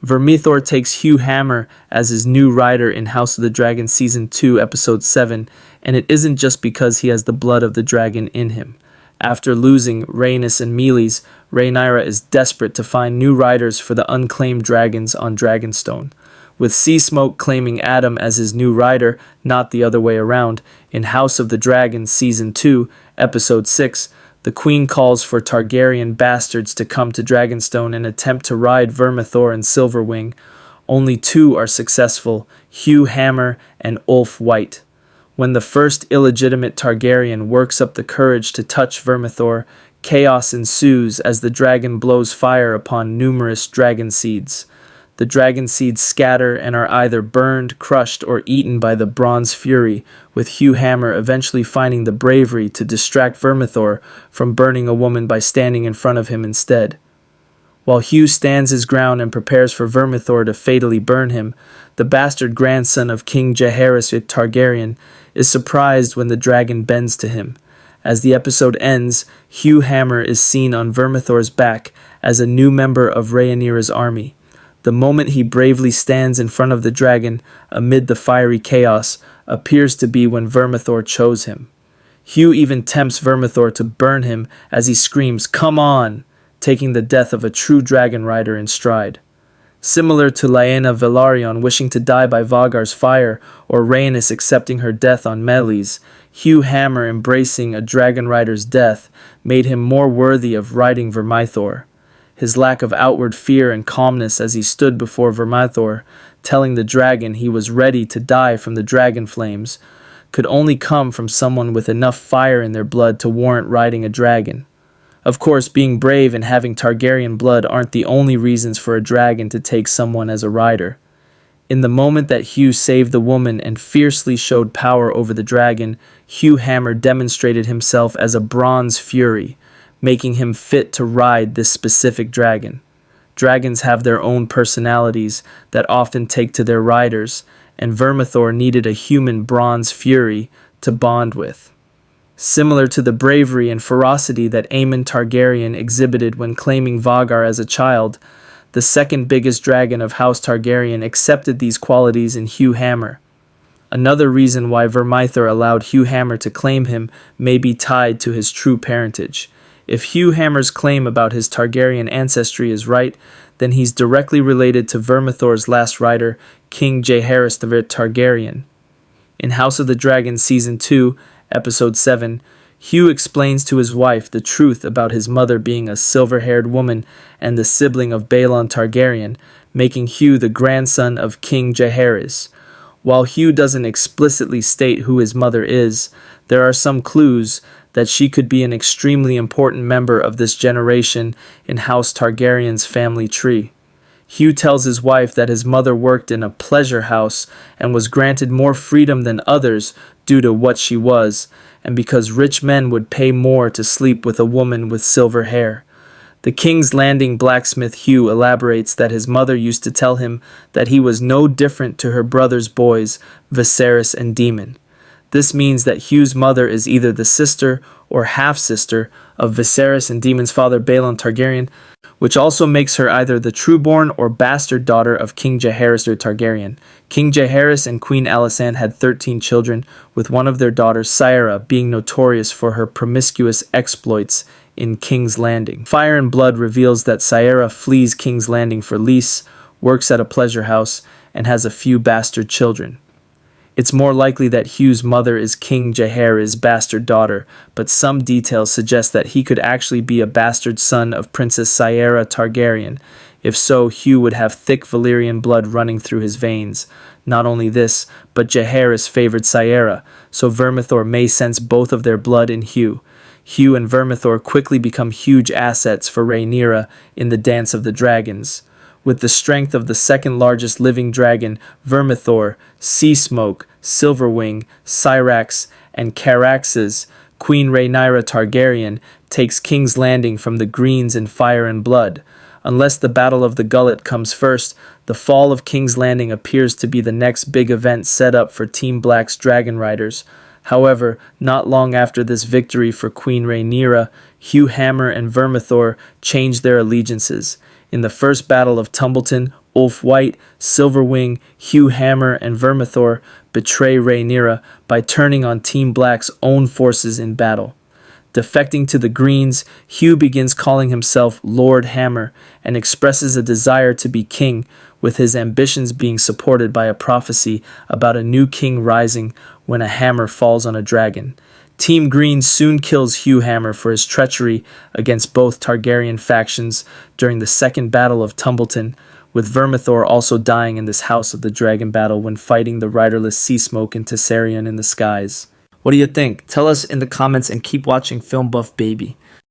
Vermithor takes Hugh Hammer as his new rider in House of the Dragon Season 2, Episode 7, and it isn't just because he has the blood of the dragon in him. After losing Rhaenys and Meleys, Rhaenyra is desperate to find new riders for the unclaimed dragons on Dragonstone. With Seasmoke claiming Adam as his new rider, not the other way around, in House of the Dragon Season 2, Episode 6, the Queen calls for Targaryen bastards to come to Dragonstone and attempt to ride Vermithor and Silverwing. Only two are successful, Hugh Hammer and Ulf White. When the first illegitimate Targaryen works up the courage to touch Vermithor, chaos ensues as the dragon blows fire upon numerous dragon seeds. The dragon seeds scatter and are either burned, crushed, or eaten by the Bronze Fury, with Hugh Hammer eventually finding the bravery to distract Vermithor from burning a woman by standing in front of him instead. While Hugh stands his ground and prepares for Vermithor to fatally burn him, the bastard grandson of King Jaehaerys Targaryen is surprised when the dragon bends to him. As the episode ends, Hugh Hammer is seen on Vermithor's back as a new member of Rhaenyra's army. The moment he bravely stands in front of the dragon amid the fiery chaos appears to be when Vermithor chose him. Hugh even tempts Vermithor to burn him as he screams, "Come on!" taking the death of a true Dragonrider in stride. Similar to Lyanna Velaryon wishing to die by Vhagar's fire or Rhaenys accepting her death on Meleys, Hugh Hammer embracing a Dragonrider's death made him more worthy of riding Vermithor. His lack of outward fear and calmness as he stood before Vermithor, telling the dragon he was ready to die from the dragon flames, could only come from someone with enough fire in their blood to warrant riding a dragon. Of course, being brave and having Targaryen blood aren't the only reasons for a dragon to take someone as a rider. In the moment that Hugh saved the woman and fiercely showed power over the dragon, Hugh Hammer demonstrated himself as a Bronze Fury, making him fit to ride this specific dragon. Dragons have their own personalities that often take to their riders, and Vermithor needed a human Bronze Fury to bond with. Similar to the bravery and ferocity that Aemon Targaryen exhibited when claiming Vhagar as a child, the second biggest dragon of House Targaryen accepted these qualities in Hugh Hammer. Another reason why Vermithor allowed Hugh Hammer to claim him may be tied to his true parentage. If Hugh Hammer's claim about his Targaryen ancestry is right, then he's directly related to Vermithor's last rider, King Jaehaerys Targaryen. In House of the Dragon Season 2, Episode 7, Hugh explains to his wife the truth about his mother being a silver-haired woman and the sibling of Baelon Targaryen, making Hugh the grandson of King Jaehaerys. While Hugh doesn't explicitly state who his mother is, there are some clues that she could be an extremely important member of this generation in House Targaryen's family tree. Hugh tells his wife that his mother worked in a pleasure house and was granted more freedom than others due to what she was, and because rich men would pay more to sleep with a woman with silver hair. The King's Landing blacksmith Hugh elaborates that his mother used to tell him that he was no different to her brother's boys, Viserys and Daemon. This means that Hugh's mother is either the sister or half-sister of Viserys and Daemon's father Baelon Targaryen, which also makes her either the trueborn or bastard daughter of King Jaehaerys Targaryen. King Jaehaerys and Queen Alysanne had 13 children, with one of their daughters, Saera, being notorious for her promiscuous exploits in King's Landing. Fire and Blood reveals that Saera flees King's Landing for Lys, works at a pleasure house, and has a few bastard children. It's more likely that Hugh's mother is King Jaehaerys' bastard daughter, but some details suggest that he could actually be a bastard son of Princess Saera Targaryen. If so, Hugh would have thick Valyrian blood running through his veins. Not only this, but Jaehaerys favored Saera, so Vermithor may sense both of their blood in Hugh. Hugh and Vermithor quickly become huge assets for Rhaenyra in the Dance of the Dragons. With the strength of the second largest living dragon, Vermithor, Seasmoke, Silverwing, Syrax, and Caraxes, Queen Rhaenyra Targaryen takes King's Landing from the Greens in Fire and Blood. Unless the Battle of the Gullet comes first, the fall of King's Landing appears to be the next big event set up for Team Black's Dragonriders. However, not long after this victory for Queen Rhaenyra, Hugh Hammer and Vermithor changed their allegiances. In the First Battle of Tumbleton, Ulf White, Silverwing, Hugh Hammer, and Vermithor betray Rhaenyra by turning on Team Black's own forces in battle. Defecting to the Greens, Hugh begins calling himself Lord Hammer and expresses a desire to be king, with his ambitions being supported by a prophecy about a new king rising when a hammer falls on a dragon. Team Green soon kills Hugh Hammer for his treachery against both Targaryen factions during the Second Battle of Tumbleton, with Vermithor also dying in this House of the Dragon battle when fighting the riderless Sea Smoke and Tessarion in the skies. What do you think? Tell us in the comments and keep watching Film Buff Baby.